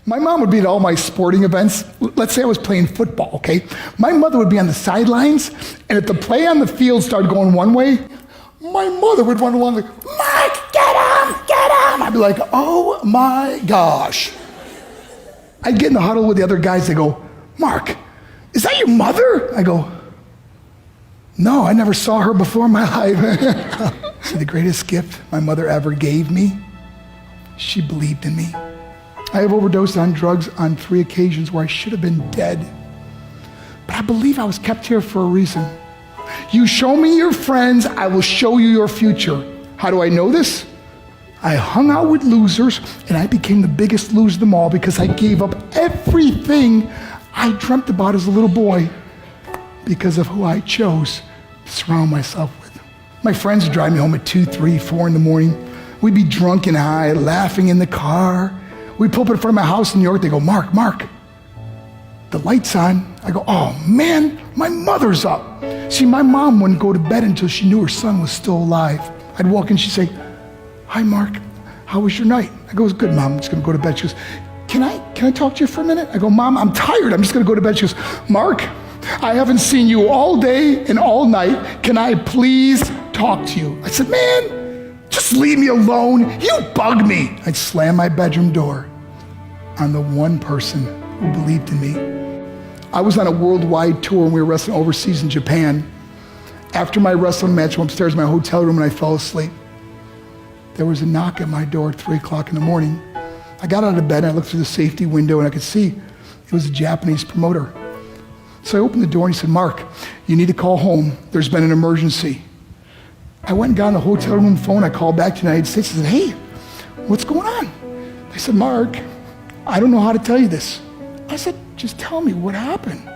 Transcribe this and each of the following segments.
My mom would be at all my sporting events. Let's say I was playing football, okay? My mother would be on the sidelines, and if the play on the field started going one way, my mother would run along like, Mark, get him, get him! I'd be like, oh my gosh. I'd get in the huddle with the other guys. They go, Mark, is that your mother? I go, no, I never saw her before in my life. See, the greatest gift my mother ever gave me, she believed in me. I have overdosed on drugs on 3 occasions where I should have been dead. But I believe I was kept here for a reason. You show me your friends, I will show you your future. How do I know this? I hung out with losers, and I became the biggest loser of them all because I gave up everything I dreamt about as a little boy because of who I chose to surround myself with. My friends would drive me home at 2, 3, 4 in the morning. We'd be drunk and high, laughing in the car. We'd pull up in front of my house in New York. They go, Mark, the light's on. I go, oh man, my mother's up. See, my mom wouldn't go to bed until she knew her son was still alive. I'd walk in, she'd say, hi, Mark, how was your night? I go, it was good, Mom, I'm just gonna go to bed. She goes, can I talk to you for a minute? I go, Mom, I'm tired, I'm just gonna go to bed. She goes, Mark, I haven't seen you all day and all night. Can I please talk to you? I said, man, just leave me alone. You bug me. I'd slam my bedroom door on the one person who believed in me. I was on a worldwide tour and we were wrestling overseas in Japan. After my wrestling match, I went upstairs in my hotel room and I fell asleep. There was a knock at my door at 3 o'clock in the morning. I got out of bed and I looked through the safety window and I could see it was a Japanese promoter. So I opened the door and he said, Mark, you need to call home. There's been an emergency. I went and got on the hotel room phone. I called back to the United States and said, hey, what's going on? They said, Mark, I don't know how to tell you this. I said, just tell me what happened.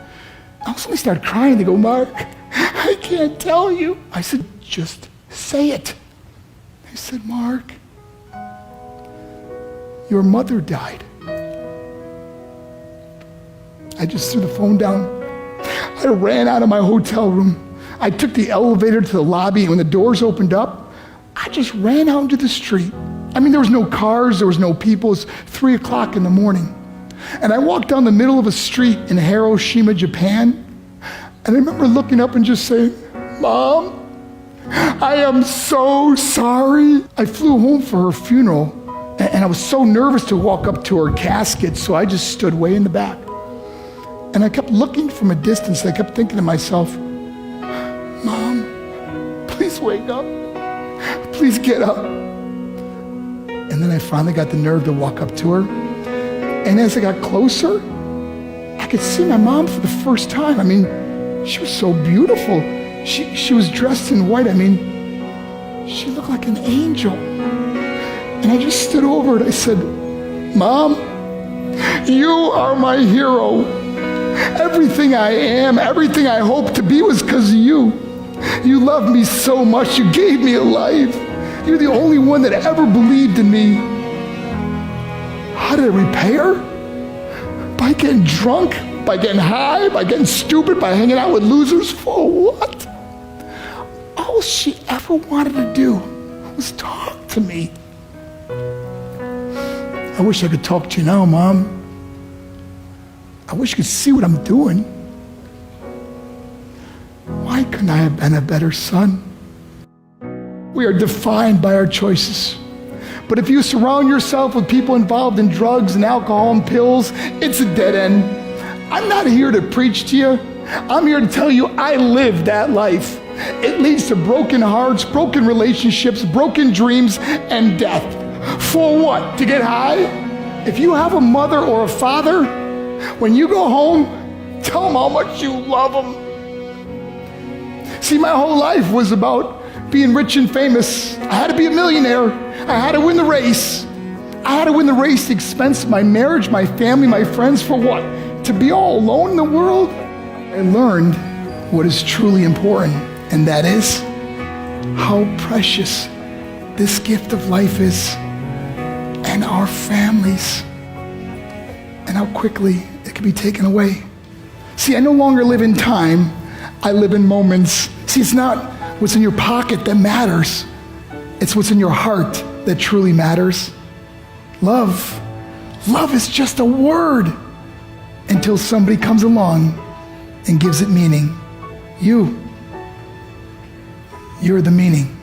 I suddenly started crying. They go, Mark, I can't tell you. I said, just say it. They said, Mark, your mother died. I just threw the phone down. I ran out of my hotel room. I took the elevator to the lobby, and when the doors opened up, I just ran out into the street. I mean, there was no cars, there was no people. It was 3 o'clock in the morning. And I walked down the middle of a street in Hiroshima, Japan, and I remember looking up and just saying, Mom, I am so sorry. I flew home for her funeral, and I was so nervous to walk up to her casket, so I just stood way in the back. And I kept looking from a distance. I kept thinking to myself, Mom, please wake up. Please get up. And then I finally got the nerve to walk up to her. And as I got closer, I could see my mom for the first time. I mean, she was so beautiful. She was dressed in white. I mean, she looked like an angel. And I just stood over her and I said, Mom, you are my hero. Everything I am, everything I hope to be was because of you. You loved me so much. You gave me a life. You're the only one that ever believed in me. How did I repay her? By getting drunk, by getting high, by getting stupid, by hanging out with losers? For what? All she ever wanted to do was talk to me. I wish I could talk to you now, Mom. I wish you could see what I'm doing. Why couldn't I have been a better son? We are defined by our choices. But if you surround yourself with people involved in drugs and alcohol and pills, it's a dead end. I'm not here to preach to you. I'm here to tell you I lived that life. It leads to broken hearts, broken relationships, broken dreams, and death. For what? To get high? If you have a mother or a father, when you go home, tell them how much you love them. See, my whole life was about being rich and famous. I had to be a millionaire. I had to win the race. I had to win the race at the expense of my marriage, my family, my friends. For what? To be all alone in the world? I learned what is truly important, and that is how precious this gift of life is, and our families, and how quickly it can be taken away. See, I no longer live in time, I live in moments. See, it's not what's in your pocket that matters. It's what's in your heart that truly matters. Love Love is just a word until somebody comes along and gives it meaning. You're the meaning.